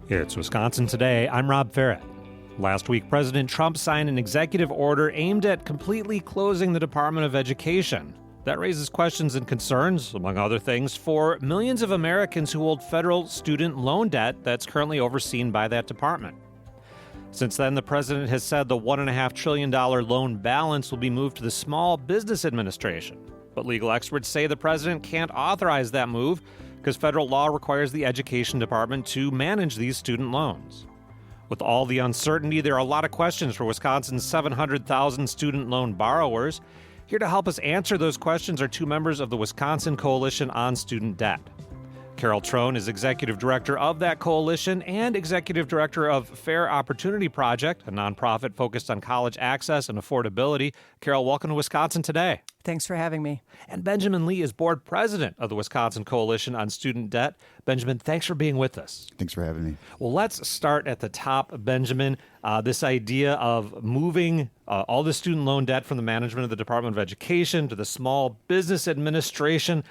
It's Wisconsin Today. I'm Rob Farrett. Last week, President Trump signed an executive order aimed at completely closing the Department of Education. That raises questions and concerns, among other things, for millions of Americans who hold federal student loan debt that's currently overseen by that department. Since then, the president has said the $1.5 trillion loan balance will be moved to the Small Business Administration. But legal experts say the president can't authorize that move because federal law requires the Education Department to manage these student loans. With all the uncertainty, there are a lot of questions for Wisconsin's 700,000 student loan borrowers. Here to help us answer those questions are two members of the Wisconsin Coalition on Student Debt. Carol Trone is executive director of that coalition and executive director of Fair Opportunity Project, a nonprofit focused on college access and affordability. Carol, welcome to Wisconsin Today. Thanks for having me. And Benjamin Lee is board president of the Wisconsin Coalition on Student Debt. Benjamin, thanks for being with us. Thanks for having me. Well, let's start at the top, Benjamin. This idea of moving all the student loan debt from the management of the Department of Education to the Small Business Administration.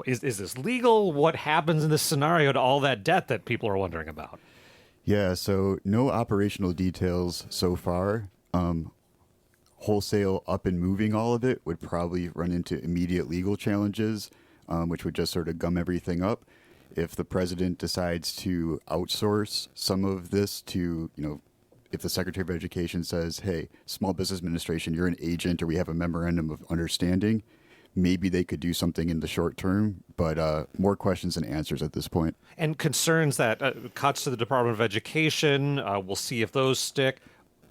Is this legal? What happens in this scenario to all that debt that people are wondering about? Yeah, so no operational details so far. Wholesale up and moving all of it would probably run into immediate legal challenges, which would just sort of gum everything up. If the president decides to outsource some of this to, if the Secretary of Education says, hey, Small Business Administration, you're an agent or we have a memorandum of understanding, maybe they could do something in the short term, but more questions than answers at this point. And concerns that cuts to the Department of Education, we'll see if those stick.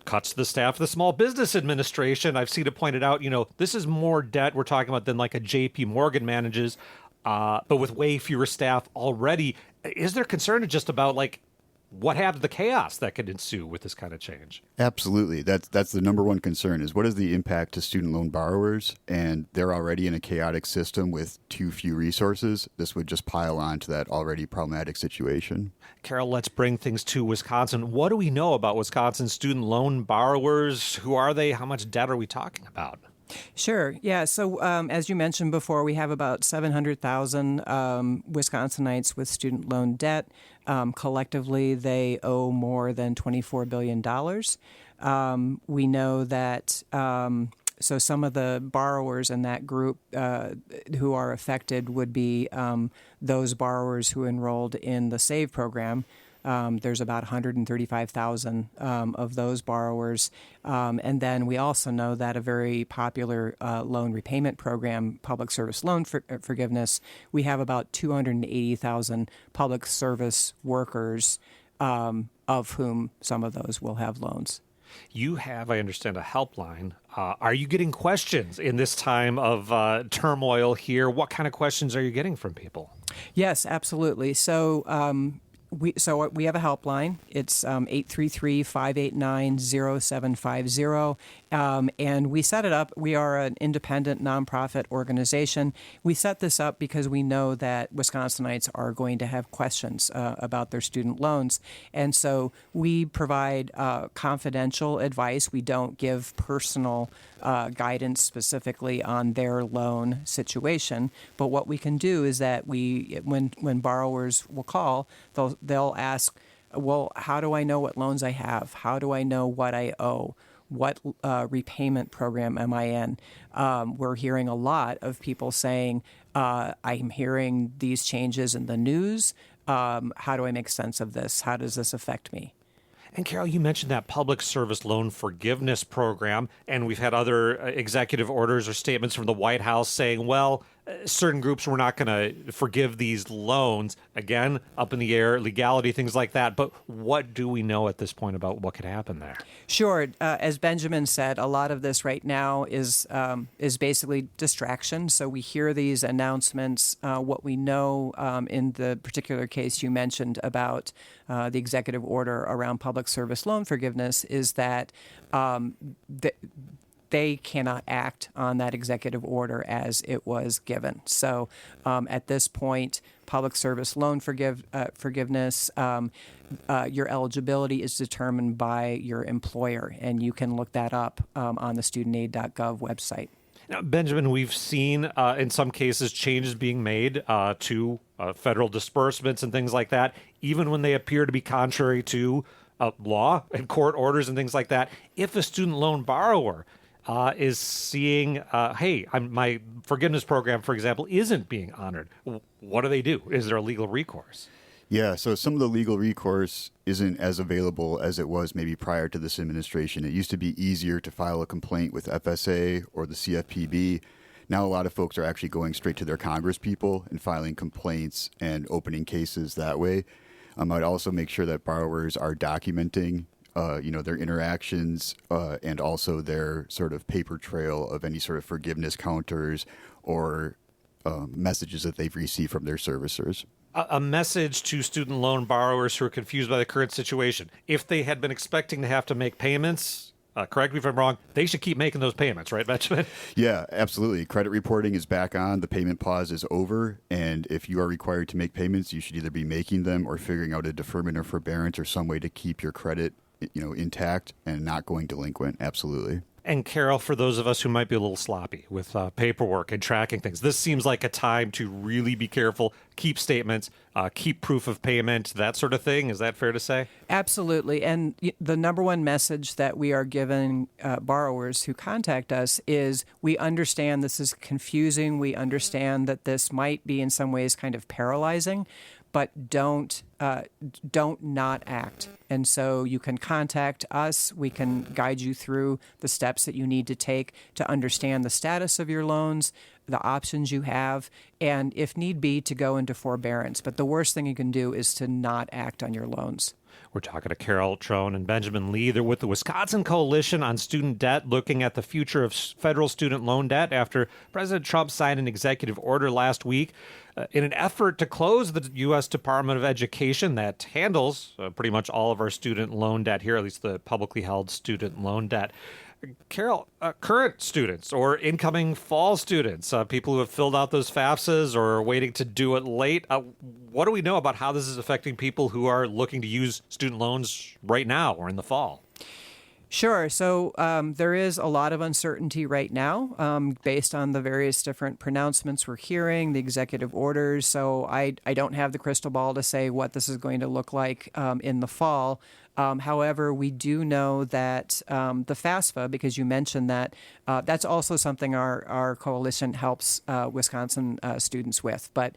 Cuts to the staff of the Small Business Administration. I've seen it pointed out, this is more debt we're talking about than like a J.P. Morgan manages, but with way fewer staff already. Is there concern just about what happened, the chaos that could ensue with this kind of change? Absolutely. That's the number one concern is what is the impact to student loan borrowers? And they're already in a chaotic system with too few resources. This would just pile on to that already problematic situation. Carol, let's bring things to Wisconsin. What do we know about Wisconsin student loan borrowers? Who are they? How much debt are we talking about? Sure. Yeah. So as you mentioned before, we have about 700,000 Wisconsinites with student loan debt. Collectively, they owe more than $24 billion. We know that so some of the borrowers in that group who are affected would be those borrowers who enrolled in the SAVE program. There's about 135,000 of those borrowers. And then we also know that a very popular loan repayment program, public service loan forgiveness, we have about 280,000 public service workers, of whom some of those will have loans. You have, I understand, a helpline. Are you getting questions in this time of turmoil here? What kind of questions are you getting from people? Yes, absolutely. So we have a helpline. It's 833-589-0750. And we set it up. We are an independent nonprofit organization. We set this up because we know that Wisconsinites are going to have questions about their student loans. And so we provide confidential advice. We don't give personal guidance specifically on their loan situation. But what we can do is that when borrowers will call, they'll ask, well, how do I know what loans I have? How do I know what I owe? What repayment program am I in? We're hearing a lot of people saying, I'm hearing these changes in the news. How do I make sense of this? How does this affect me? And Carol, you mentioned that public service loan forgiveness program, and we've had other executive orders or statements from the White House saying, well, certain groups were not going to forgive these loans. Again, up in the air, legality, things like that. But what do we know at this point about what could happen there? Sure. As Benjamin said, a lot of this right now is basically distraction. So we hear these announcements. What we know in the particular case you mentioned about the executive order around public service loan forgiveness is that they cannot act on that executive order as it was given. So at this point, public service loan forgiveness, your eligibility is determined by your employer, and you can look that up on the studentaid.gov website. Now, Benjamin, we've seen in some cases changes being made to federal disbursements and things like that, even when they appear to be contrary to law and court orders and things like that. If a student loan borrower is seeing, hey, my forgiveness program, for example, isn't being honored, what do they do? Is there a legal recourse? Yeah, so some of the legal recourse isn't as available as it was maybe prior to this administration. It used to be easier to file a complaint with FSA or the CFPB. Now a lot of folks are actually going straight to their Congress people and filing complaints and opening cases that way. I'd also make sure that borrowers are documenting their interactions and also their sort of paper trail of any sort of forgiveness counters or messages that they've received from their servicers. A message to student loan borrowers who are confused by the current situation. If they had been expecting to have to make payments, correct me if I'm wrong, they should keep making those payments, right, Benjamin? Yeah, absolutely. Credit reporting is back on. The payment pause is over. And if you are required to make payments, you should either be making them or figuring out a deferment or forbearance or some way to keep your credit, intact and not going delinquent. Absolutely. And Carol, for those of us who might be a little sloppy with paperwork and tracking things, this seems like a time to really be careful, keep statements, keep proof of payment, that sort of thing. Is that fair to say? Absolutely. And the number one message that we are giving borrowers who contact us is we understand this is confusing. We understand that this might be in some ways kind of paralyzing, but don't not act. And so you can contact us. We can guide you through the steps that you need to take to understand the status of your loans, the options you have, and if need be, to go into forbearance. But the worst thing you can do is to not act on your loans. We're talking to Carol Trone and Benjamin Lee. They're with the Wisconsin Coalition on Student Debt, looking at the future of federal student loan debt after President Trump signed an executive order last week in an effort to close the U.S. Department of Education that handles pretty much all of our student loan debt here, at least the publicly held student loan debt. Carol, current students or incoming fall students, people who have filled out those FAFSAs or are waiting to do it late, what do we know about how this is affecting people who are looking to use student loans right now or in the fall? Sure. So there is a lot of uncertainty right now based on the various different pronouncements we're hearing, the executive orders. So I don't have the crystal ball to say what this is going to look like in the fall. However, we do know that the FAFSA, because you mentioned that, that's also something our coalition helps Wisconsin students with. But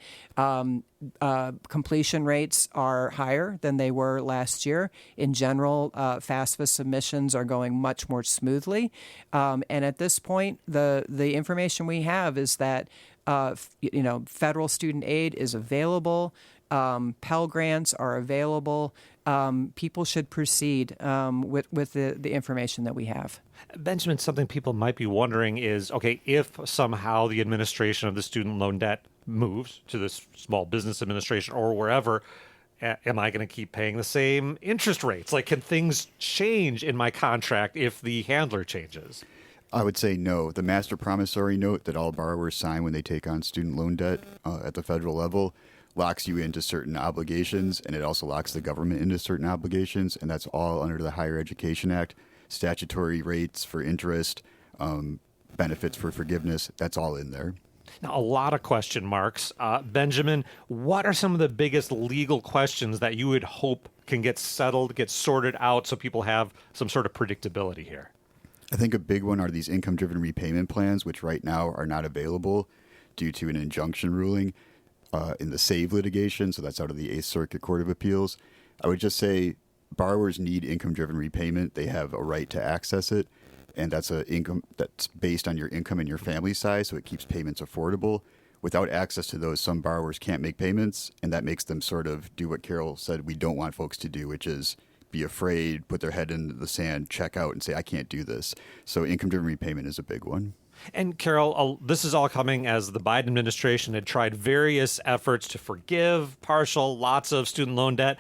completion rates are higher than they were last year. In general, FAFSA submissions are going much more smoothly. And at this point, the information we have is that federal student aid is available. Pell Grants are available. People should proceed with the information that we have. Benjamin, something people might be wondering is, okay, if somehow the administration of the student loan debt moves to this Small Business Administration or wherever, am I going to keep paying the same interest rates? Like, can things change in my contract if the handler changes? I would say no. The master promissory note that all borrowers sign when they take on student loan debt at the federal level locks you into certain obligations, and it also locks the government into certain obligations, and that's all under the Higher Education Act. Statutory rates for interest, benefits for forgiveness, that's all in there. Now, a lot of question marks. Benjamin, what are some of the biggest legal questions that you would hope can get settled, get sorted out so people have some sort of predictability here? I think a big one are these income-driven repayment plans, which right now are not available due to an injunction ruling in the SAVE litigation, so that's out of the Eighth Circuit Court of Appeals. I would just say borrowers need income-driven repayment. They have a right to access it, and that's a income that's based on your income and your family size, so it keeps payments affordable. Without access to those, some borrowers can't make payments, and that makes them sort of do what Carol said we don't want folks to do, which is be afraid, put their head in the sand, check out, and say, I can't do this. So income-driven repayment is a big one. And Carol, this is all coming as the Biden administration had tried various efforts to forgive partial lots of student loan debt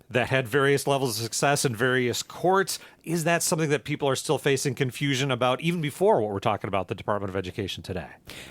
that had various levels of success in various courts. Is that something that people are still facing confusion about, even before what we're talking about, the Department of Education today?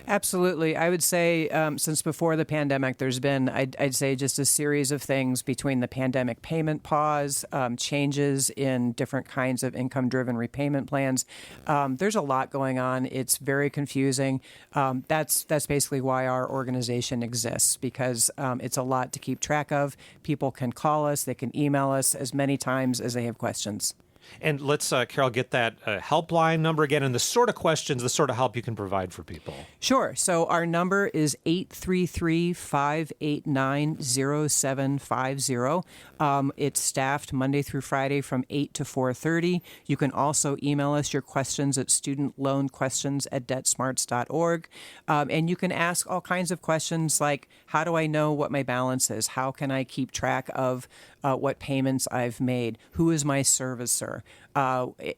Absolutely. I would say since before the pandemic, there's been, I'd say, just a series of things between the pandemic payment pause, changes in different kinds of income-driven repayment plans. There's a lot going on. It's very confusing. That's basically why our organization exists, because it's a lot to keep track of. People can call us. They can email us as many times as they have questions. And let's, Carol, get that helpline number again and the sort of questions, the sort of help you can provide for people. Sure. So our number is 833-589-0750. It's staffed Monday through Friday from 8 to 4:30. You can also email us your questions at studentloanquestions@debtsmarts.org. And you can ask all kinds of questions like, how do I know what my balance is? How can I keep track of what payments I've made? Who is my servicer?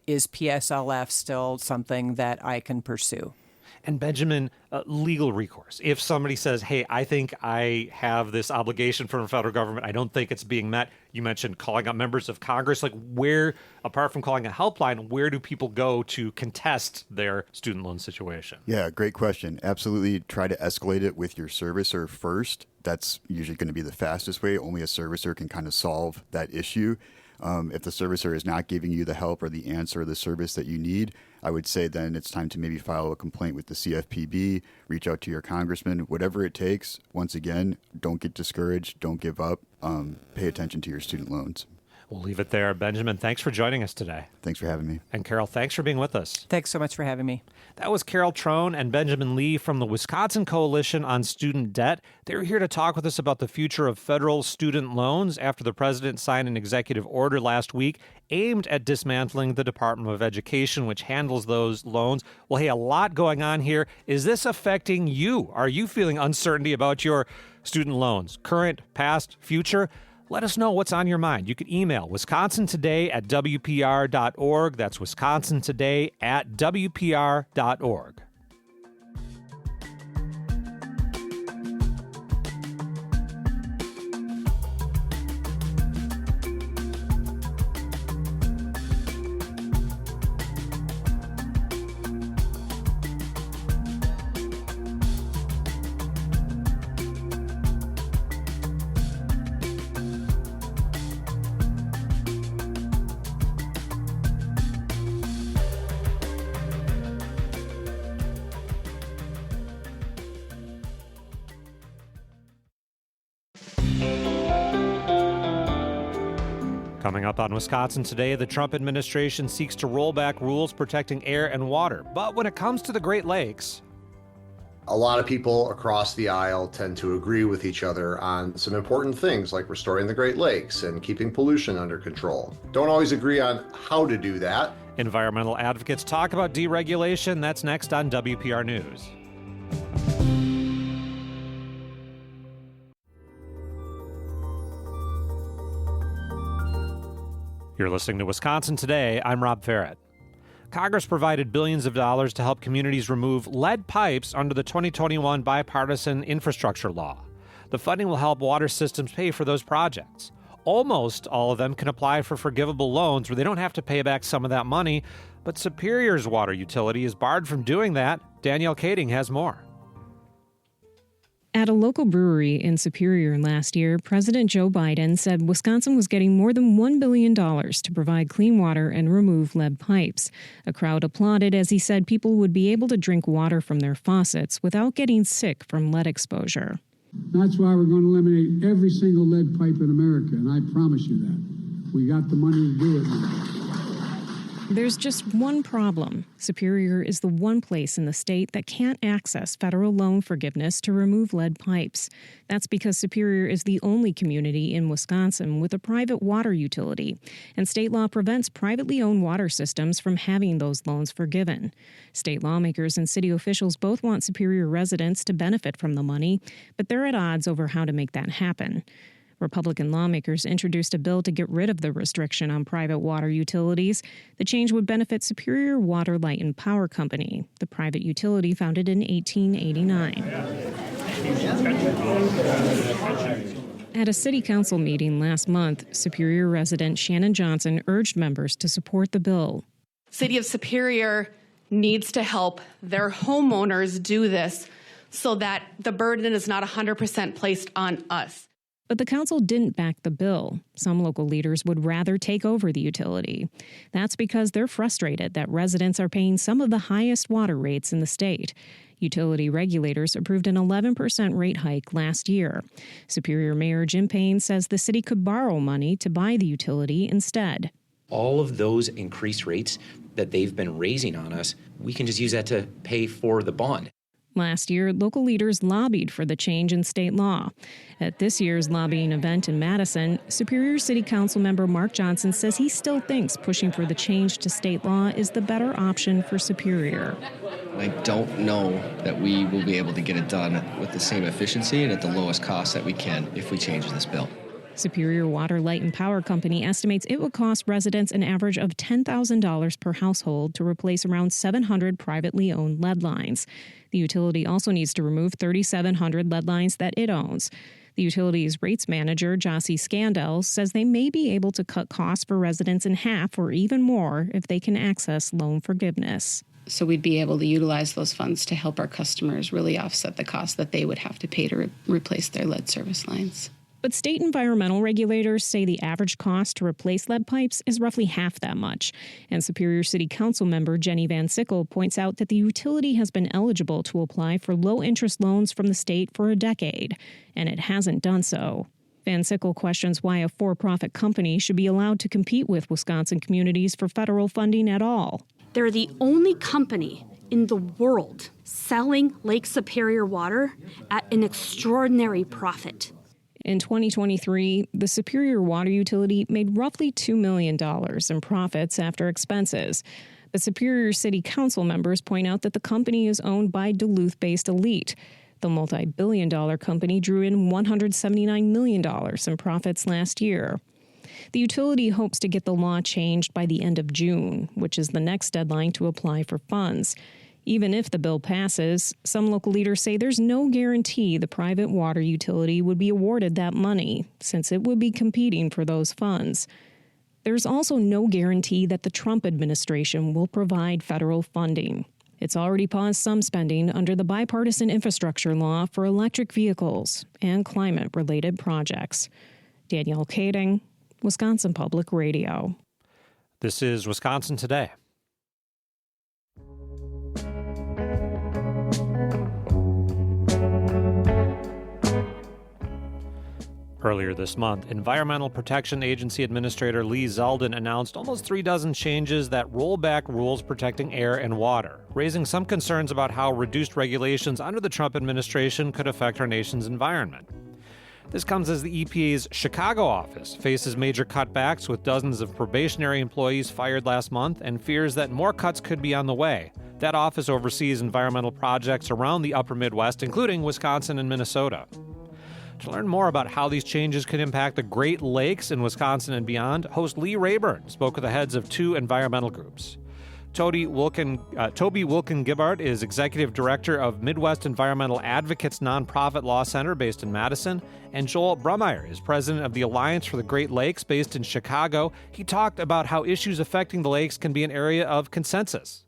Is PSLF still something that I can pursue? And Benjamin, legal recourse. If somebody says, hey, I think I have this obligation from the federal government, I don't think it's being met. You mentioned calling up members of Congress. Like, where, apart from calling a helpline, where do people go to contest their student loan situation? Yeah, great question. Absolutely try to escalate it with your servicer first. That's usually going to be the fastest way. Only a servicer can kind of solve that issue. If the servicer is not giving you the help or the answer or the service that you need, I would say then it's time to maybe file a complaint with the CFPB, reach out to your congressman, whatever it takes. Once again, don't get discouraged, don't give up, pay attention to your student loans. We'll leave it there. Benjamin, thanks for joining us today. Thanks for having me. And Carol, thanks for being with us. Thanks so much for having me. That was Carol Trone and Benjamin Lee from the Wisconsin Coalition on Student Debt. They were here to talk with us about the future of federal student loans after the president signed an executive order last week aimed at dismantling the Department of Education, which handles those loans. Well, hey, a lot going on here. Is this affecting you? Are you feeling uncertainty about your student loans, current, past, future? Let us know what's on your mind. You can email wisconsintoday@wpr.org. That's wisconsintoday@wpr.org. Coming up on Wisconsin Today, the Trump administration seeks to roll back rules protecting air and water. But when it comes to the Great Lakes, a lot of people across the aisle tend to agree with each other on some important things like restoring the Great Lakes and keeping pollution under control. Don't always agree on how to do that. environmental advocates talk about deregulation. That's next on WPR News. You're listening to Wisconsin Today. I'm Rob Ferret. Congress provided billions of dollars to help communities remove lead pipes under the 2021 bipartisan infrastructure law. The funding will help water systems pay for those projects. Almost all of them can apply for forgivable loans where they don't have to pay back some of that money, but Superior's water utility is barred from doing that. Danielle Kading has more. At a local brewery in Superior last year, President Joe Biden said Wisconsin was getting more than $1 billion to provide clean water and remove lead pipes. A crowd applauded as he said people would be able to drink water from their faucets without getting sick from lead exposure. That's why we're going to eliminate every single lead pipe in America, and I promise you that. We got the money to do it now. There's just one problem. Superior is the one place in the state that can't access federal loan forgiveness to remove lead pipes. That's because Superior is the only community in Wisconsin with a private water utility, and state law prevents privately owned water systems from having those loans forgiven. State lawmakers and city officials both want Superior residents to benefit from the money, but they're at odds over how to make that happen. Republican lawmakers introduced a bill to get rid of the restriction on private water utilities. The change would benefit Superior Water, Light and Power Company, the private utility founded in 1889. At a city council meeting last month, Superior resident Shannon Johnson urged members to support the bill. City of Superior needs to help their homeowners do this so that the burden is not 100% placed on us. But the council didn't back the bill. Some local leaders would rather take over the utility. That's because they're frustrated that residents are paying some of the highest water rates in the state. Utility regulators approved an 11% rate hike last year. Superior Mayor Jim Payne says the city could borrow money to buy the utility instead. All of those increased rates that they've been raising on us, we can just use that to pay for the bond. Last year, local leaders lobbied for the change in state law. At this year's lobbying event in Madison, Superior City Council member Mark Johnson says he still thinks pushing for the change to state law is the better option for Superior. I don't know that we will be able to get it done with the same efficiency and at the lowest cost that we can if we change this bill. Superior Water, Light, and Power Company estimates it would cost residents an average of $10,000 per household to replace around 700 privately owned lead lines. The utility also needs to remove 3,700 lead lines that it owns. The utility's rates manager, Jossie Scandell, says they may be able to cut costs for residents in half or even more if they can access loan forgiveness. So we'd be able to utilize those funds to help our customers really offset the cost that they would have to pay to replace their lead service lines. But state environmental regulators say the average cost to replace lead pipes is roughly half that much. And Superior City Council member Jenny Van Sickle points out that the utility has been eligible to apply for low-interest loans from the state for a decade, and it hasn't done so. Van Sickle questions why a for-profit company should be allowed to compete with Wisconsin communities for federal funding at all. They're the only company in the world selling Lake Superior water at an extraordinary profit. In 2023, the Superior Water Utility made roughly $2 million in profits after expenses. But Superior City Council members point out that the company is owned by Duluth-based Elite. The multi-billion-dollar company drew in $179 million in profits last year. The utility hopes to get the law changed by the end of June, which is the next deadline to apply for funds. Even if the bill passes, some local leaders say there's no guarantee the private water utility would be awarded that money, since it would be competing for those funds. There's also no guarantee that the Trump administration will provide federal funding. It's already paused some spending under the bipartisan infrastructure law for electric vehicles and climate-related projects. Danielle Kading, Wisconsin Public Radio. This is Wisconsin Today. Earlier this month, Environmental Protection Agency Administrator Lee Zeldin announced almost 36 changes that roll back rules protecting air and water, raising some concerns about how reduced regulations under the Trump administration could affect our nation's environment. This comes as the EPA's Chicago office faces major cutbacks with dozens of probationary employees fired last month and fears that more cuts could be on the way. That office oversees environmental projects around the upper Midwest, including Wisconsin and Minnesota. To learn more about how these changes could impact the Great Lakes in Wisconsin and beyond, host Lee Rayburn spoke with the heads of two environmental groups. Toby Wilken-Gibbard is Executive Director of Midwest Environmental Advocates Nonprofit Law Center based in Madison, and Joel Brummeyer is President of the Alliance for the Great Lakes based in Chicago. He talked about how issues affecting the lakes can be an area of consensus.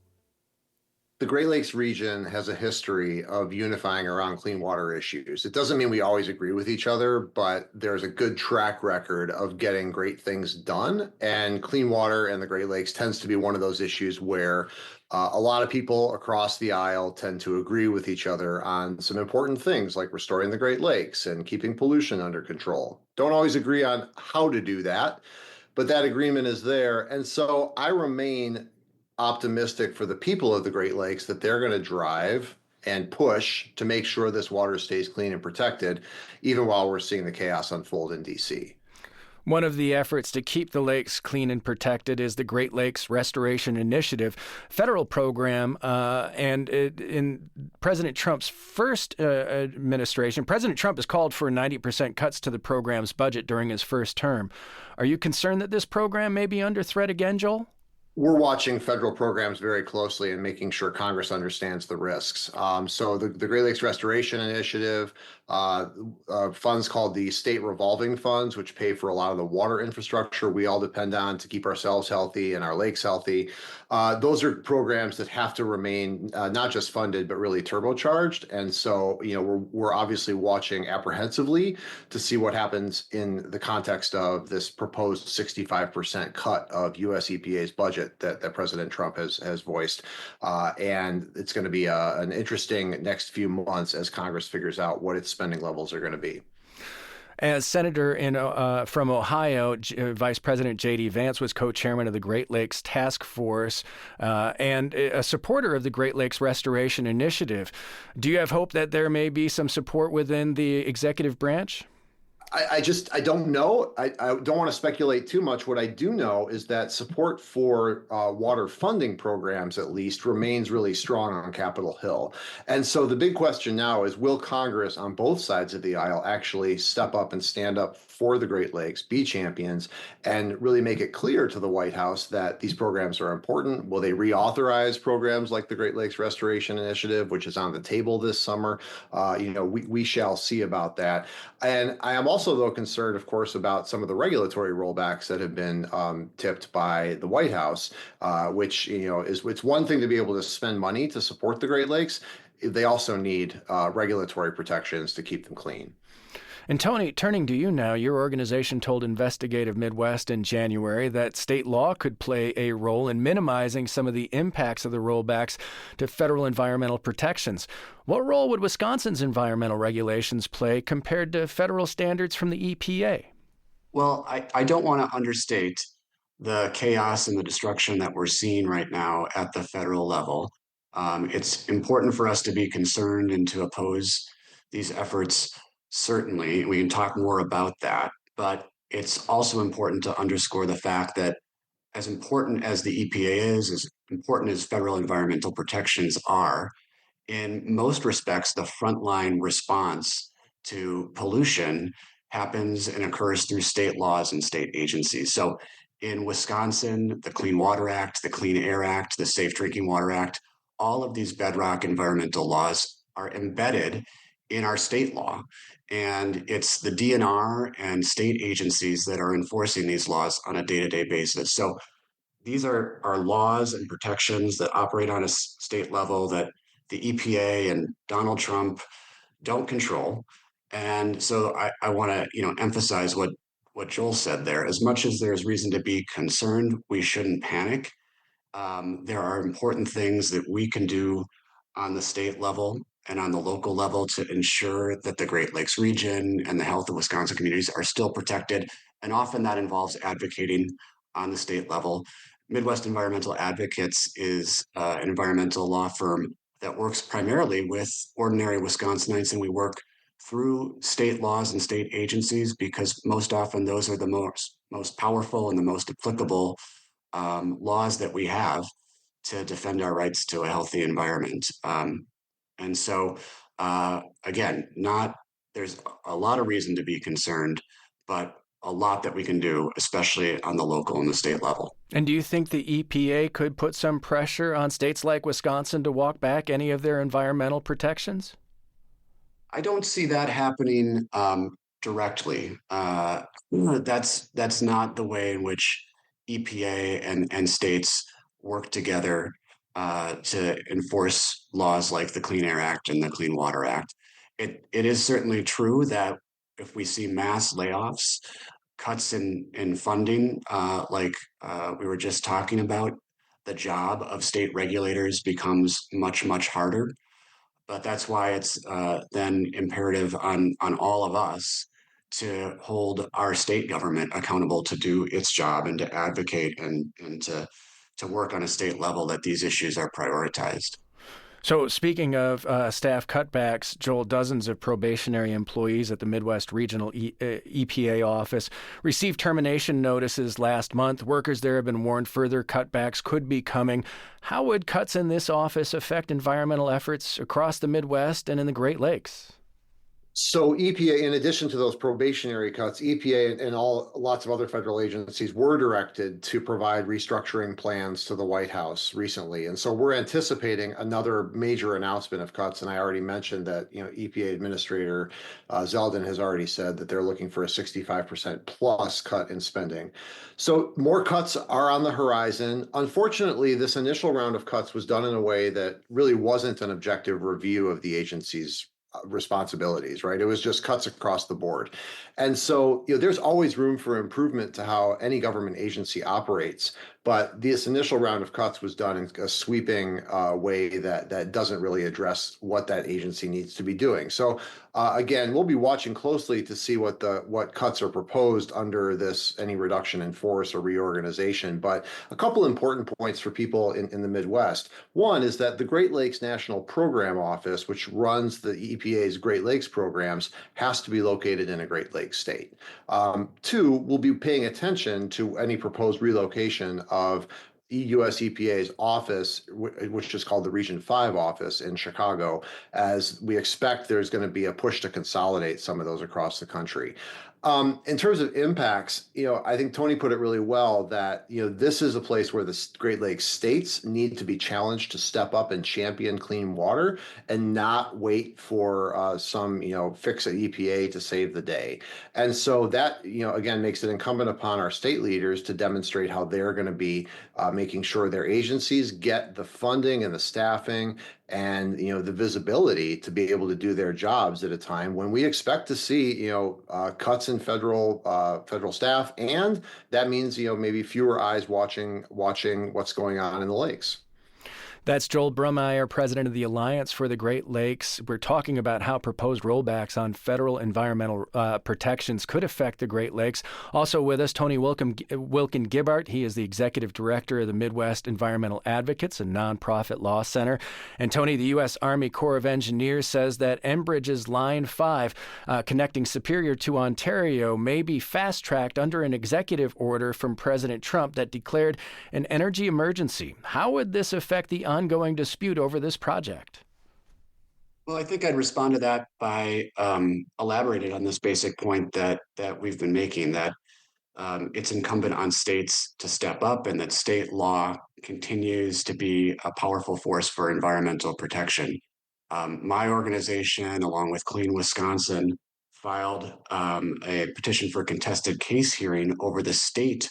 The Great Lakes region has a history of unifying around clean water issues. It doesn't mean we always agree with each other, but there's a good track record of getting great things done. And clean water in the Great Lakes tends to be one of those issues where a lot of people across the aisle tend to agree with each other on some important things like restoring the Great Lakes and keeping pollution under control. Don't always agree on how to do that, but that agreement is there. And so I remain optimistic for the people of the Great Lakes that they're going to drive and push to make sure this water stays clean and protected, even while we're seeing the chaos unfold in D.C. One of the efforts to keep the lakes clean and protected is the Great Lakes Restoration Initiative, federal program. And in President Trump's first administration, President Trump has called for 90% cuts to the program's budget during his first term. Are you concerned that this program may be under threat again, Joel? We're watching federal programs very closely and making sure Congress understands the risks. So the Great Lakes Restoration Initiative, funds called the state revolving funds, which pay for a lot of the water infrastructure we all depend on to keep ourselves healthy and our lakes healthy. Those are programs that have to remain not just funded, but really turbocharged. And so, we're obviously watching apprehensively to see what happens in the context of this proposed 65% cut of US EPA's budget that President Trump has voiced. And it's going to be an interesting next few months as Congress figures out what its spending levels are going to be. As Senator from Ohio, Vice President J.D. Vance was co-chairman of the Great Lakes Task Force and a supporter of the Great Lakes Restoration Initiative. Do you have hope that there may be some support within the executive branch? I don't know. I don't want to speculate too much. What I do know is that support for water funding programs, at least, remains really strong on Capitol Hill. And so the big question now is, will Congress on both sides of the aisle actually step up and stand up for the Great Lakes, be champions, and really make it clear to the White House that these programs are important? Will they reauthorize programs like the Great Lakes Restoration Initiative, which is on the table this summer? We shall see about that. And I am also, though, concerned, of course, about some of the regulatory rollbacks that have been tipped by the White House, which, it's one thing to be able to spend money to support the Great Lakes. They also need regulatory protections to keep them clean. And Tony, turning to you now, your organization told Investigative Midwest in January that state law could play a role in minimizing some of the impacts of the rollbacks to federal environmental protections. What role would Wisconsin's environmental regulations play compared to federal standards from the EPA? Well, I don't want to understate the chaos and the destruction that we're seeing right now at the federal level. It's important for us to be concerned and to oppose these efforts. Certainly, we can talk more about that, but it's also important to underscore the fact that as important as the EPA is, as important as federal environmental protections are, in most respects, the frontline response to pollution happens and occurs through state laws and state agencies. So in Wisconsin, the Clean Water Act, the Clean Air Act, the Safe Drinking Water Act, all of these bedrock environmental laws are embedded in our state law. And it's the DNR and state agencies that are enforcing these laws on a day-to-day basis. So these are laws and protections that operate on a state level that the EPA and Donald Trump don't control. And so I want to emphasize what Joel said there. As much as there's reason to be concerned, we shouldn't panic. There are important things that we can do on the state level and on the local level to ensure that the Great Lakes region and the health of Wisconsin communities are still protected. And often that involves advocating on the state level. Midwest Environmental Advocates is an environmental law firm that works primarily with ordinary Wisconsinites, and we work through state laws and state agencies because most often those are the most powerful and the most applicable laws that we have to defend our rights to a healthy environment. And so, again, there's a lot of reason to be concerned, but a lot that we can do, especially on the local and the state level. And do you think the EPA could put some pressure on states like Wisconsin to walk back any of their environmental protections? I don't see that happening directly. That's not the way in which EPA and states work together to enforce laws like the Clean Air Act and the Clean Water Act. It is certainly true that if we see mass layoffs, cuts in funding, like we were just talking about, the job of state regulators becomes much, much harder. But that's why it's then imperative on all of us to hold our state government accountable to do its job and to advocate and to work on a state level that these issues are prioritized. So speaking of staff cutbacks, Joel, dozens of probationary employees at the Midwest Regional EPA office received termination notices last month. Workers there have been warned further cutbacks could be coming. How would cuts in this office affect environmental efforts across the Midwest and in the Great Lakes? So EPA, in addition to those probationary cuts, EPA and lots of other federal agencies were directed to provide restructuring plans to the White House recently. And so we're anticipating another major announcement of cuts. And I already mentioned that, EPA Administrator Zeldin has already said that they're looking for a 65% plus cut in spending. So more cuts are on the horizon. Unfortunately, this initial round of cuts was done in a way that really wasn't an objective review of the agency's responsibilities, right? It was just cuts across the board. And so, there's always room for improvement to how any government agency operates. But this initial round of cuts was done in a sweeping way that doesn't really address what that agency needs to be doing. So again, we'll be watching closely to see what cuts are proposed under any reduction in force or reorganization. But a couple important points for people in the Midwest. One is that the Great Lakes National Program Office, which runs the EPA's Great Lakes programs, has to be located in a Great Lakes state. Two, we'll be paying attention to any proposed relocation of US EPA's office, which is called the Region 5 office in Chicago, as we expect there's going to be a push to consolidate some of those across the country. In terms of impacts, I think Tony put it really well that, this is a place where the Great Lakes states need to be challenged to step up and champion clean water and not wait for some, fix at EPA to save the day. And so that, again, makes it incumbent upon our state leaders to demonstrate how they're going to be making sure their agencies get the funding and the staffing and the visibility to be able to do their jobs at a time when we expect to see cuts in federal staff, and that means maybe fewer eyes watching what's going on in the lakes. That's Joel Brummeyer, president of the Alliance for the Great Lakes. We're talking about how proposed rollbacks on federal environmental protections could affect the Great Lakes. Also with us, Tony Wilkin Gibbart. He is the executive director of the Midwest Environmental Advocates, a nonprofit law center. And Tony, the U.S. Army Corps of Engineers says that Enbridge's Line 5, connecting Superior to Ontario, may be fast-tracked under an executive order from President Trump that declared an energy emergency. How would this affect the ongoing dispute over this project? Well, I think I'd respond to that by elaborating on this basic point that we've been making, that it's incumbent on states to step up and that state law continues to be a powerful force for environmental protection. My organization, along with Clean Wisconsin, filed a petition for contested case hearing over the state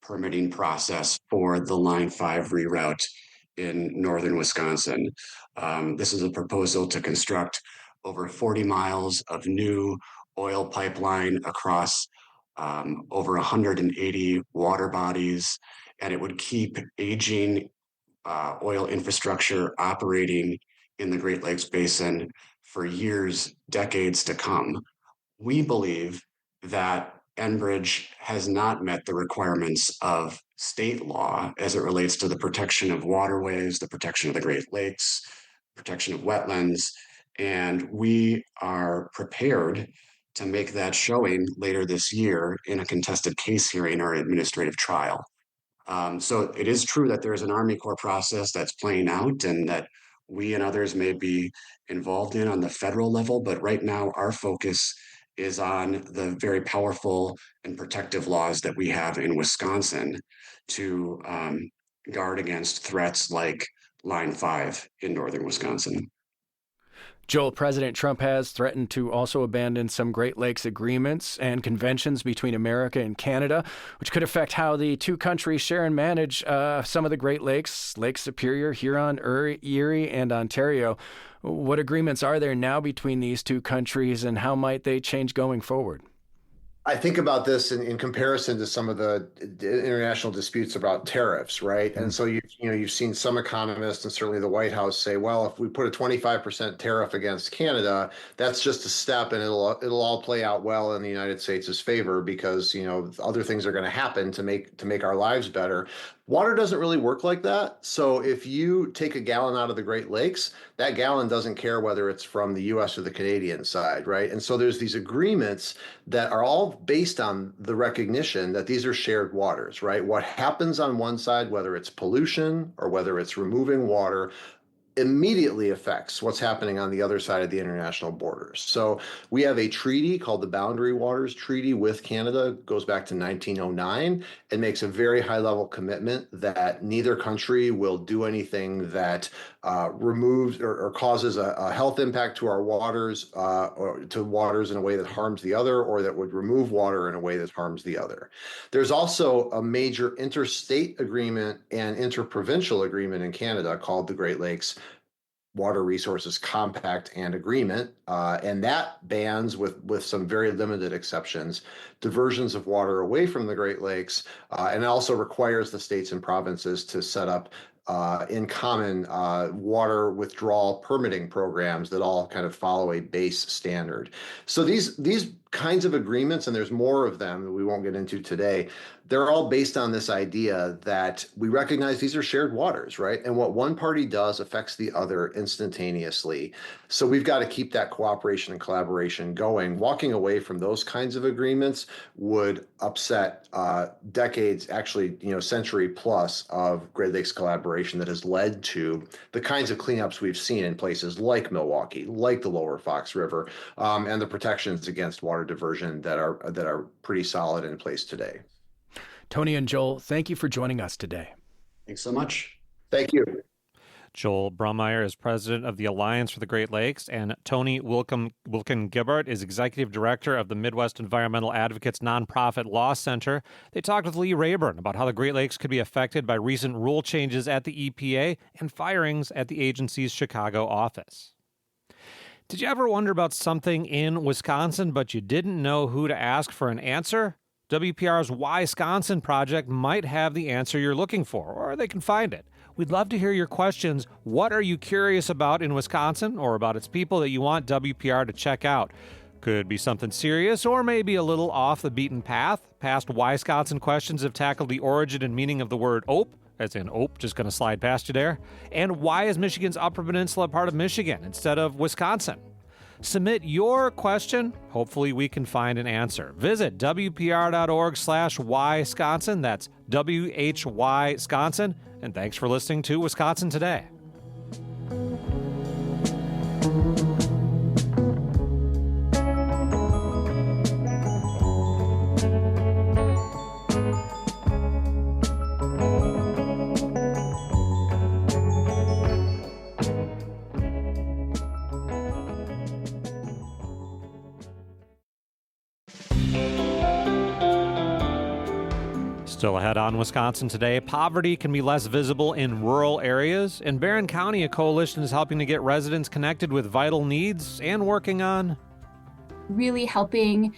permitting process for the Line 5 reroute in northern Wisconsin. This is a proposal to construct over 40 miles of new oil pipeline across over 180 water bodies, and it would keep aging oil infrastructure operating in the Great Lakes Basin for years, decades to come. We believe that Enbridge has not met the requirements of state law as it relates to the protection of waterways, the protection of the Great Lakes, protection of wetlands, and we are prepared to make that showing later this year in a contested case hearing or administrative trial. So it is true that there is an Army Corps process that's playing out and that we and others may be involved in on the federal level, but right now our focus is on the very powerful and protective laws that we have in Wisconsin to guard against threats like Line 5 in northern Wisconsin. Joel, President Trump has threatened to also abandon some Great Lakes agreements and conventions between America and Canada, which could affect how the two countries share and manage some of the Great Lakes, Lake Superior, Huron, Erie, and Ontario. What agreements are there now between these two countries, and how might they change going forward? I think about this in comparison to some of the international disputes about tariffs, right? And so you've seen some economists and certainly the White House say, well, if we put a 25% tariff against Canada, that's just a step, and it'll all play out well in the United States' favor because other things are going to happen to make our lives better. Water doesn't really work like that. So if you take a gallon out of the Great Lakes, that gallon doesn't care whether it's from the US or the Canadian side, right? And so there's these agreements that are all based on the recognition that these are shared waters, right? What happens on one side, whether it's pollution or whether it's removing water, immediately affects what's happening on the other side of the international borders. So we have a treaty called the Boundary Waters Treaty with Canada, goes back to 1909, and makes a very high level commitment that neither country will do anything that removes or causes a health impact to our waters, or to waters in a way that harms the other, or that would remove water in a way that harms the other. There's also a major interstate agreement and interprovincial agreement in Canada called the Great Lakes Water Resources Compact and Agreement, and that bans, with some very limited exceptions, diversions of water away from the Great Lakes, and it also requires the states and provinces to set up in common water withdrawal permitting programs that all kind of follow a base standard. So these kinds of agreements, and there's more of them that we won't get into today, they're all based on this idea that we recognize these are shared waters, right? And what one party does affects the other instantaneously. So we've got to keep that cooperation and collaboration going. Walking away from those kinds of agreements would upset decades, actually, century plus of Great Lakes collaboration that has led to the kinds of cleanups we've seen in places like Milwaukee, like the Lower Fox River, and the protections against water diversion that are pretty solid in place today. Tony and Joel, thank you for joining us today. Thanks so much. Thank you. Joel Brummeyer is president of the Alliance for the Great Lakes, and Tony Wilken-Gibbard is executive director of the Midwest Environmental Advocates Nonprofit Law Center. They talked with Lee Rayburn about how the Great Lakes could be affected by recent rule changes at the EPA and firings at the agency's Chicago office. Did you ever wonder about something in Wisconsin, but you didn't know who to ask for an answer? WPR's Wisconsin project might have the answer you're looking for, or they can find it. We'd love to hear your questions. What are you curious about in Wisconsin, or about its people that you want WPR to check out? Could be something serious, or maybe a little off the beaten path. Past Wisconsin questions have tackled the origin and meaning of the word ope, as in ope, just going to slide past you there. And why is Michigan's Upper Peninsula part of Michigan instead of Wisconsin? Submit your question. Hopefully we can find an answer. Visit WPR.org/Wisconsin. That's WHY-Sconsin. And thanks for listening to Wisconsin Today. Still ahead on Wisconsin Today, poverty can be less visible in rural areas. In Barron County, a coalition is helping to get residents connected with vital needs and working on really helping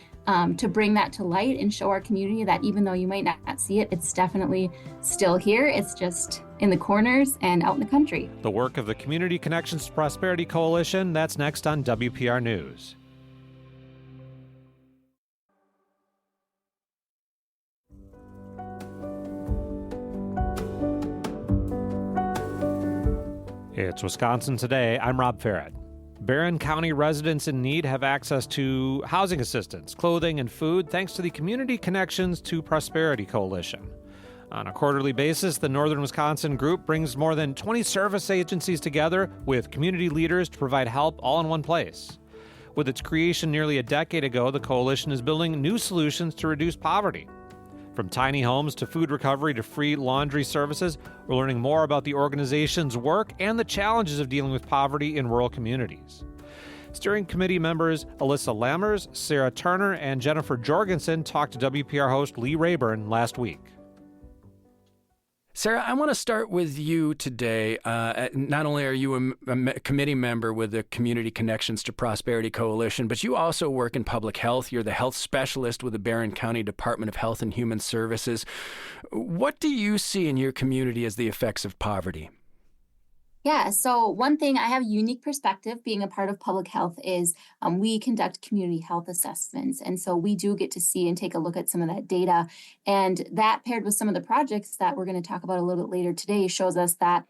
to bring that to light and show our community that even though you might not see it, it's definitely still here. It's just in the corners and out in the country. The work of the Community Connections to Prosperity Coalition. That's next on WPR News. It's Wisconsin Today. I'm Rob Farrett. Barron County residents in need have access to housing assistance, clothing, and food thanks to the Community Connections to Prosperity Coalition. On a quarterly basis, the Northern Wisconsin group brings more than 20 service agencies together with community leaders to provide help all in one place. With its creation nearly a decade ago, the coalition is building new solutions to reduce poverty. From tiny homes to food recovery to free laundry services, we're learning more about the organization's work and the challenges of dealing with poverty in rural communities. Steering committee members Alyssa Lammers, Sarah Turner, and Jennifer Jorgensen talked to WPR host Lee Rayburn last week. Sarah, I want to start with you today. Not only are you a committee member with the Community Connections to Prosperity Coalition, but you also work in public health. You're the health specialist with the Barron County Department of Health and Human Services. What do you see in your community as the effects of poverty? Yeah, so one thing, I have a unique perspective being a part of public health is we conduct community health assessments. And so we do get to see and take a look at some of that data. And that paired with some of the projects that we're going to talk about a little bit later today shows us that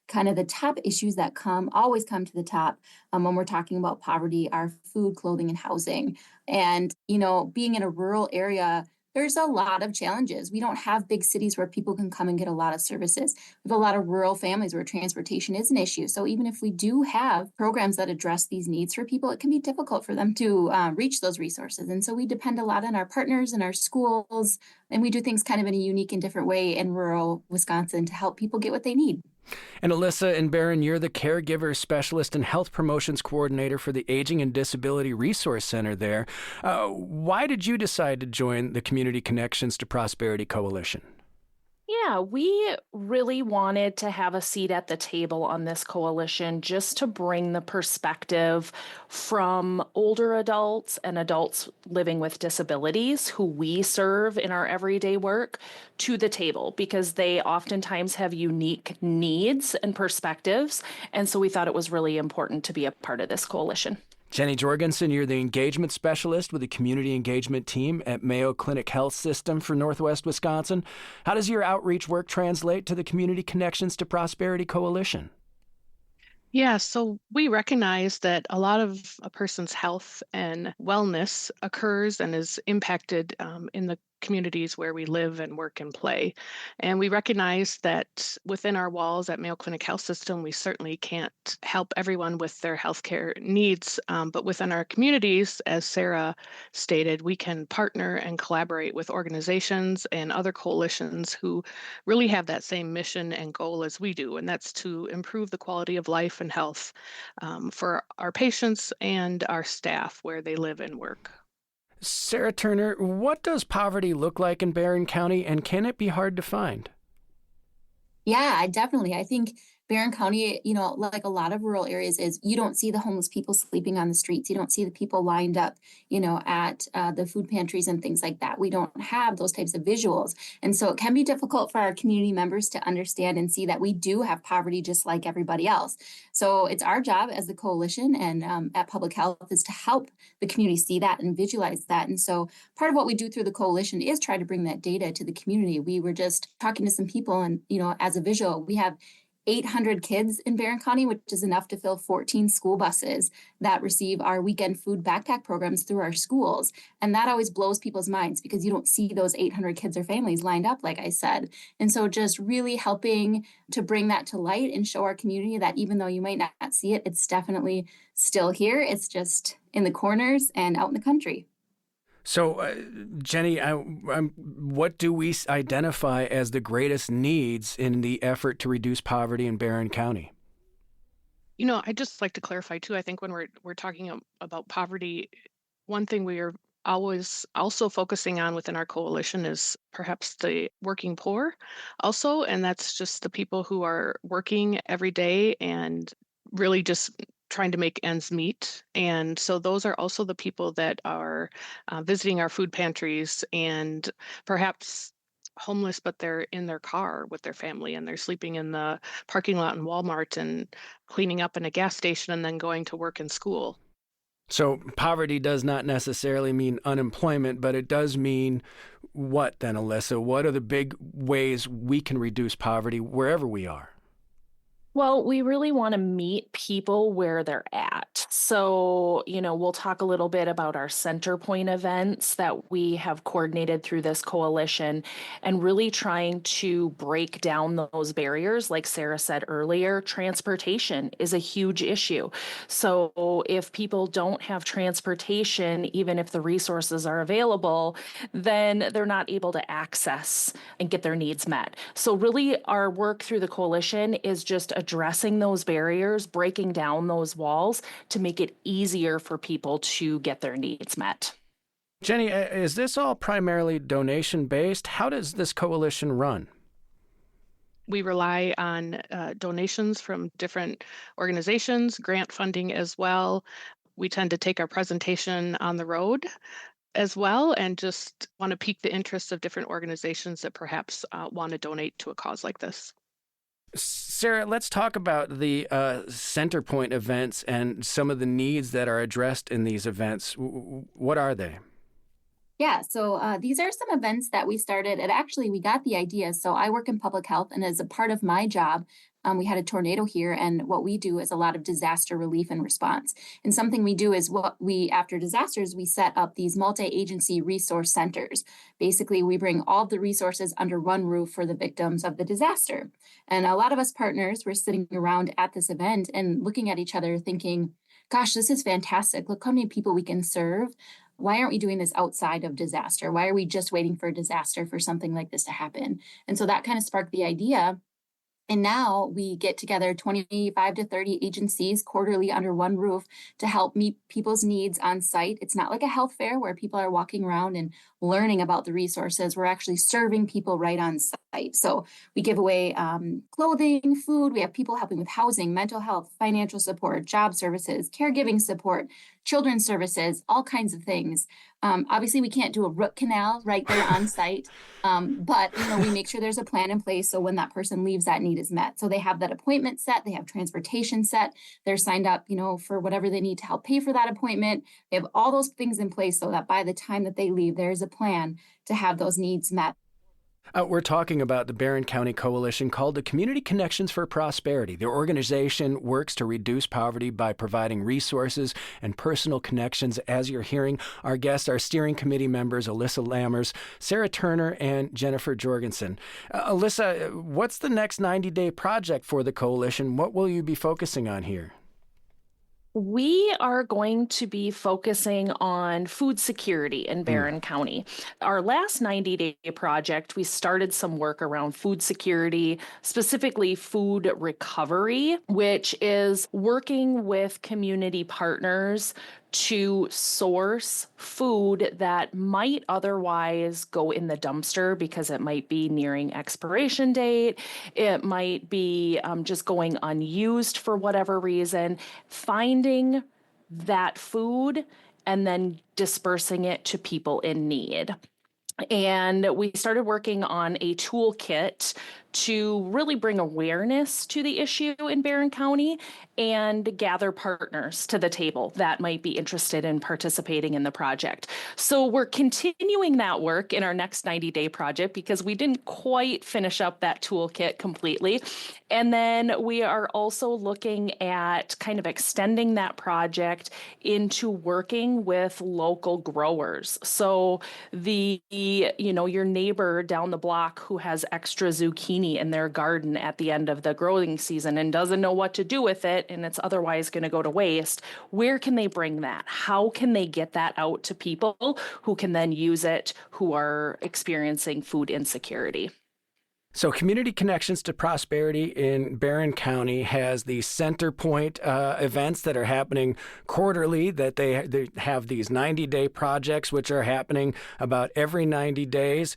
kind of the top issues that always come to the top when we're talking about poverty are food, clothing, and housing. And, being in a rural area, there's a lot of challenges. We don't have big cities where people can come and get a lot of services. We have a lot of rural families where transportation is an issue. So even if we do have programs that address these needs for people, it can be difficult for them to reach those resources. And so we depend a lot on our partners and our schools, and we do things kind of in a unique and different way in rural Wisconsin to help people get what they need. And Alyssa and Barron, you're the caregiver specialist and health promotions coordinator for the Aging and Disability Resource Center there. Why did you decide to join the Community Connections to Prosperity Coalition? Yeah, we really wanted to have a seat at the table on this coalition just to bring the perspective from older adults and adults living with disabilities who we serve in our everyday work to the table, because they oftentimes have unique needs and perspectives. And so we thought it was really important to be a part of this coalition. Jenny Jorgensen, you're the engagement specialist with the community engagement team at Mayo Clinic Health System for Northwest Wisconsin. How does your outreach work translate to the Community Connections to Prosperity Coalition? Yeah, so we recognize that a lot of a person's health and wellness occurs and is impacted in the communities where we live and work and play. And we recognize that within our walls at Mayo Clinic Health System, we certainly can't help everyone with their healthcare needs. But within our communities, as Sarah stated, we can partner and collaborate with organizations and other coalitions who really have that same mission and goal as we do. And that's to improve the quality of life and health for our patients and our staff where they live and work. Sarah Turner, what does poverty look like in Barron County, and can it be hard to find? Yeah, definitely. I think Barron County, like a lot of rural areas, is you don't see the homeless people sleeping on the streets. You don't see the people lined up, at the food pantries and things like that. We don't have those types of visuals. And so it can be difficult for our community members to understand and see that we do have poverty just like everybody else. So it's our job as the coalition and at Public Health is to help the community see that and visualize that. And so part of what we do through the coalition is try to bring that data to the community. We were just talking to some people and, as a visual, we have 800 kids in Barron County, which is enough to fill 14 school buses that receive our weekend food backpack programs through our schools. And that always blows people's minds because you don't see those 800 kids or families lined up, like I said. And so just really helping to bring that to light and show our community that even though you might not see it, it's definitely still here. It's just in the corners and out in the country. So, Jenny, what do we identify as the greatest needs in the effort to reduce poverty in Barron County? I'd just like to clarify, too. I think when we're talking about poverty, one thing we are always also focusing on within our coalition is perhaps the working poor also. And that's just the people who are working every day and really just trying to make ends meet. And so those are also the people that are visiting our food pantries and perhaps homeless, but they're in their car with their family and they're sleeping in the parking lot in Walmart and cleaning up in a gas station and then going to work and school. So poverty does not necessarily mean unemployment, but it does mean what then, Alyssa? What are the big ways we can reduce poverty wherever we are? Well, we really want to meet people where they're at. So, we'll talk a little bit about our center point events that we have coordinated through this coalition and really trying to break down those barriers. Like Sarah said earlier, transportation is a huge issue. So if people don't have transportation, even if the resources are available, then they're not able to access and get their needs met. So really our work through the coalition is just addressing those barriers, breaking down those walls to make it easier for people to get their needs met. Jenny, is this all primarily donation-based? How does this coalition run? We rely on donations from different organizations, grant funding as well. We tend to take our presentation on the road as well and just want to pique the interest of different organizations that perhaps want to donate to a cause like this. Sarah, let's talk about the center point events and some of the needs that are addressed in these events. What are they? Yeah, so these are some events that we started, and actually we got the idea. So I work in public health, and as a part of my job, We had a tornado here, and what we do is a lot of disaster relief and response. And something we do is after disasters, we set up these multi-agency resource centers. Basically, we bring all the resources under one roof for the victims of the disaster. And a lot of us partners were sitting around at this event and looking at each other thinking, gosh, this is fantastic. Look how many people we can serve. Why aren't we doing this outside of disaster? Why are we just waiting for a disaster for something like this to happen? And so that kind of sparked the idea. And now we get together 25 to 30 agencies quarterly under one roof to help meet people's needs on site. It's not like a health fair where people are walking around and learning about the resources. We're actually serving people right on site. So we give away clothing, food. We have people helping with housing, mental health, financial support, job services, caregiving support, children's services, all kinds of things. Obviously, we can't do a root canal right there on site, but we make sure there's a plan in place so when that person leaves, that need is met. So they have that appointment set, they have transportation set, they're signed up, for whatever they need to help pay for that appointment. They have all those things in place so that by the time that they leave, there's a plan to have those needs met. We're talking about the Barron County Coalition called the Community Connections for Prosperity. The organization works to reduce poverty by providing resources and personal connections. As you're hearing, our guests are steering committee members Alyssa Lammers, Sarah Turner, and Jennifer Jorgensen. Alyssa, what's the next 90-day project for the coalition? What will you be focusing on here? We are going to be focusing on food security in Barron County. Our last 90-day project, we started some work around food security, specifically food recovery, which is working with community partners to source food that might otherwise go in the dumpster because it might be nearing expiration date. It might be just going unused for whatever reason. Finding that food and then dispersing it to people in need. And we started working on a toolkit to really bring awareness to the issue in Barron County and gather partners to the table that might be interested in participating in the project. So we're continuing that work in our next 90-day project because we didn't quite finish up that toolkit completely. And then we are also looking at kind of extending that project into working with local growers. So your neighbor down the block who has extra zucchini in their garden at the end of the growing season and doesn't know what to do with it and it's otherwise going to go to waste, where can they bring that? How can they get that out to people who can then use it who are experiencing food insecurity? So Community Connections to Prosperity in Barron County has these center point events that are happening quarterly, that they have these 90-day projects, which are happening about every 90 days.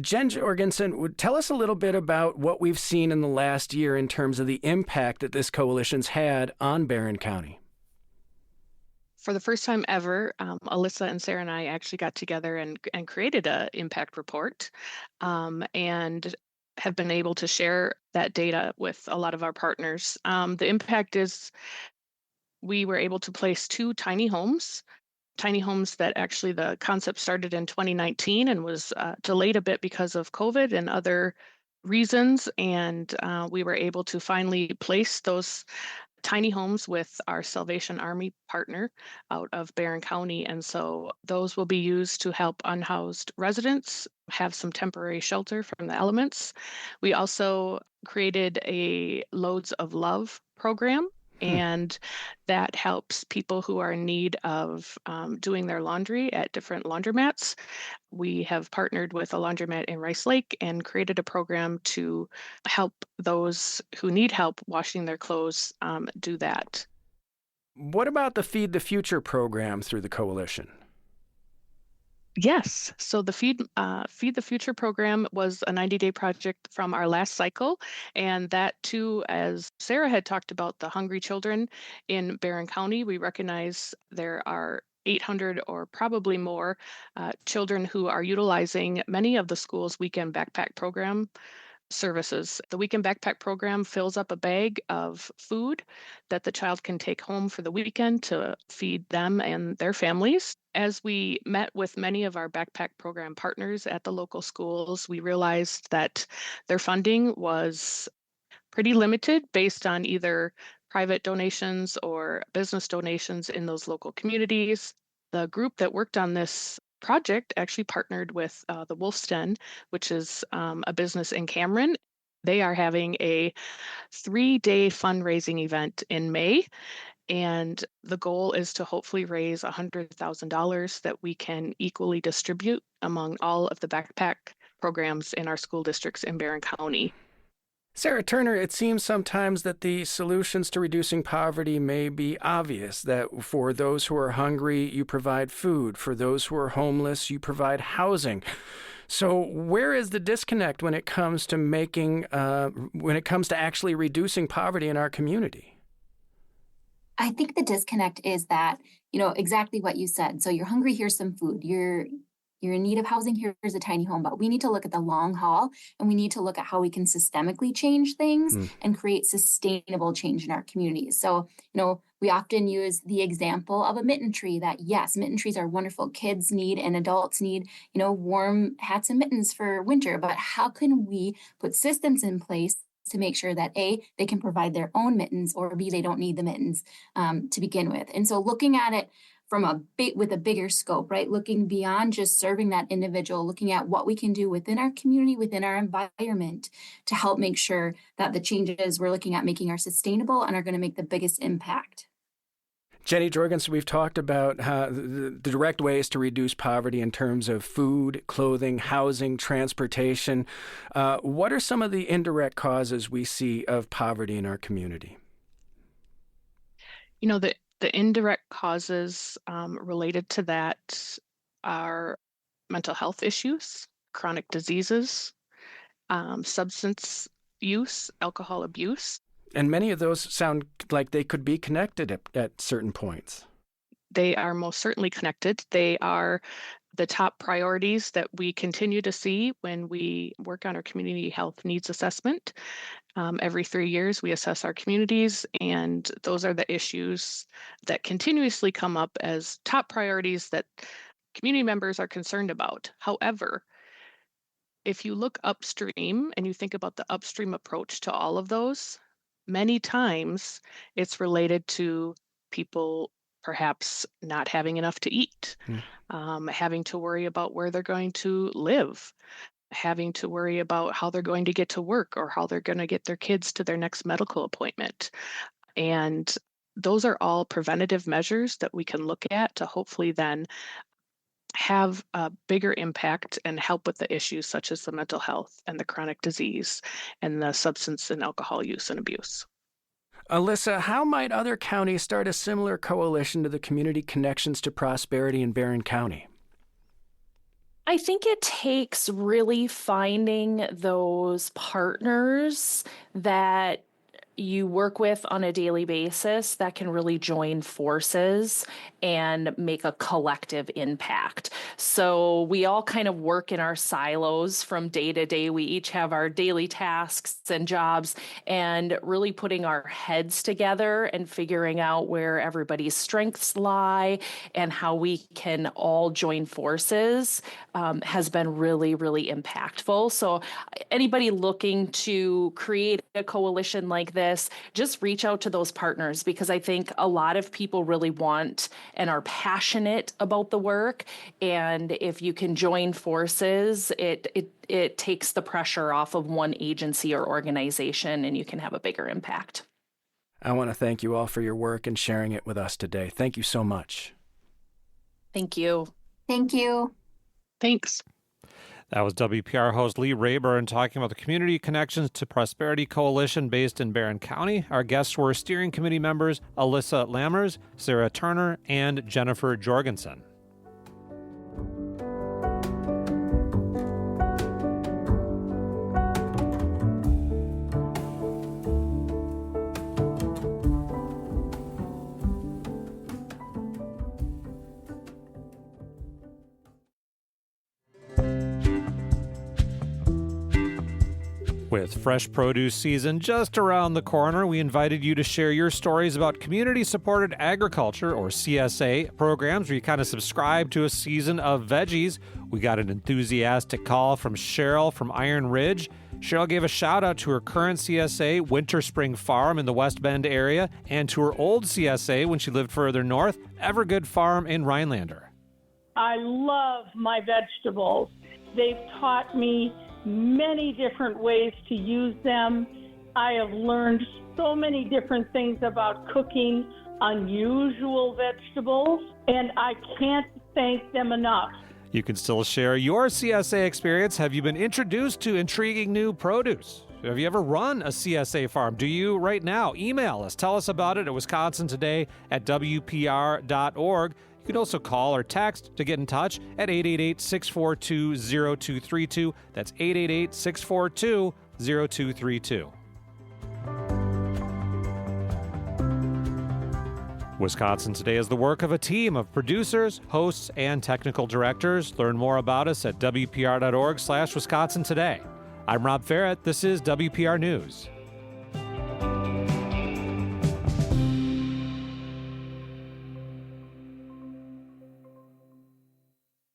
Jen Jorgensen, tell us a little bit about what we've seen in the last year in terms of the impact that this coalition's had on Barron County. For the first time ever, Alyssa and Sarah and I actually got together and created an impact report and have been able to share that data with a lot of our partners. The impact is we were able to place 2 tiny homes that actually the concept started in 2019 and was delayed a bit because of COVID and other reasons. And we were able to finally place those tiny homes with our Salvation Army partner out of Barron County. And so those will be used to help unhoused residents have some temporary shelter from the elements. We also created a Loads of Love program. And that helps people who are in need of doing their laundry at different laundromats. We have partnered with a laundromat in Rice Lake and created a program to help those who need help washing their clothes do that. What about the Feed the Future program through the coalition? Yes. So the Feed the Future program was a 90-day project from our last cycle. And that too, as Sarah had talked about the hungry children in Barron County, we recognize there are 800 or probably more children who are utilizing many of the school's weekend backpack program services. The Weekend Backpack program fills up a bag of food that the child can take home for the weekend to feed them and their families. As we met with many of our backpack program partners at the local schools, we realized that their funding was pretty limited based on either private donations or business donations in those local communities. The group that worked on this project actually partnered with the Wolf's Den, which is a business in Cameron. They are having a 3-day fundraising event in May. And the goal is to hopefully raise $100,000 that we can equally distribute among all of the backpack programs in our school districts in Barron County. Sarah Turner, it seems sometimes that the solutions to reducing poverty may be obvious, that for those who are hungry, you provide food. For those who are homeless, you provide housing. So where is the disconnect when it comes to actually reducing poverty in our community? I think the disconnect is that, exactly what you said. So you're hungry, here's some food. You're in need of housing, here's a tiny home. But we need to look at the long haul, and we need to look at how we can systemically change things and create sustainable change in our communities. So, we often use the example of a mitten tree that, yes, mitten trees are wonderful. Kids need and adults need, warm hats and mittens for winter. But how can we put systems in place to make sure that A, they can provide their own mittens, or B, they don't need the mittens to begin with? And so looking at it with a bigger scope, right? Looking beyond just serving that individual, looking at what we can do within our community, within our environment to help make sure that the changes we're looking at making are sustainable and are going to make the biggest impact. Jenny Jorgensen, we've talked about the direct ways to reduce poverty in terms of food, clothing, housing, transportation. What are some of the indirect causes we see of poverty in our community? The indirect causes related to that are mental health issues, chronic diseases, substance use, alcohol abuse. And many of those sound like they could be connected at certain points. They are most certainly connected. They are the top priorities that we continue to see when we work on our community health needs assessment. Every 3 years, we assess our communities, and those are the issues that continuously come up as top priorities that community members are concerned about. However, if you look upstream and you think about the upstream approach to all of those, many times it's related to people perhaps not having enough to eat, having to worry about where they're going to live, having to worry about how they're going to get to work or how they're going to get their kids to their next medical appointment. And those are all preventative measures that we can look at to hopefully then have a bigger impact and help with the issues such as the mental health and the chronic disease and the substance and alcohol use and abuse. Alyssa, how might other counties start a similar coalition to the Community Connections to Prosperity in Barron County? I think it takes really finding those partners that you work with on a daily basis that can really join forces and make a collective impact. So we all kind of work in our silos from day to day. We each have our daily tasks and jobs, and really putting our heads together and figuring out where everybody's strengths lie and how we can all join forces has been really, really impactful. So anybody looking to create a coalition like this, just reach out to those partners, because I think a lot of people really want and are passionate about the work. And if you can join forces, it takes the pressure off of one agency or organization, and you can have a bigger impact. I want to thank you all for your work and sharing it with us today. Thank you so much. Thank you. Thank you. Thanks. That was WPR host Lee Rayburn talking about the Community Connections to Prosperity Coalition based in Barron County. Our guests were steering committee members Alyssa Lammers, Sarah Turner, and Jennifer Jorgensen. With fresh produce season just around the corner, we invited you to share your stories about community-supported agriculture, or CSA, programs where you kind of subscribe to a season of veggies. We got an enthusiastic call from Cheryl from Iron Ridge. Cheryl gave a shout out to her current CSA, Winter Spring Farm in the West Bend area, and to her old CSA when she lived further north, Evergood Farm in Rhinelander. I love my vegetables. They've taught me many different ways to use them. I have learned so many different things about cooking unusual vegetables, and I can't thank them enough. You can still share your CSA experience. Have you been introduced to intriguing new produce? Have you ever run a CSA farm? Do you right now? Email us. Tell us about it at wisconsintoday@wpr.org. You can also call or text to get in touch at 888-642-0232. That's 888-642-0232. Wisconsin Today is the work of a team of producers, hosts, and technical directors. Learn more about us at wpr.org/Wisconsin Today. I'm Rob Ferrett. This is WPR News.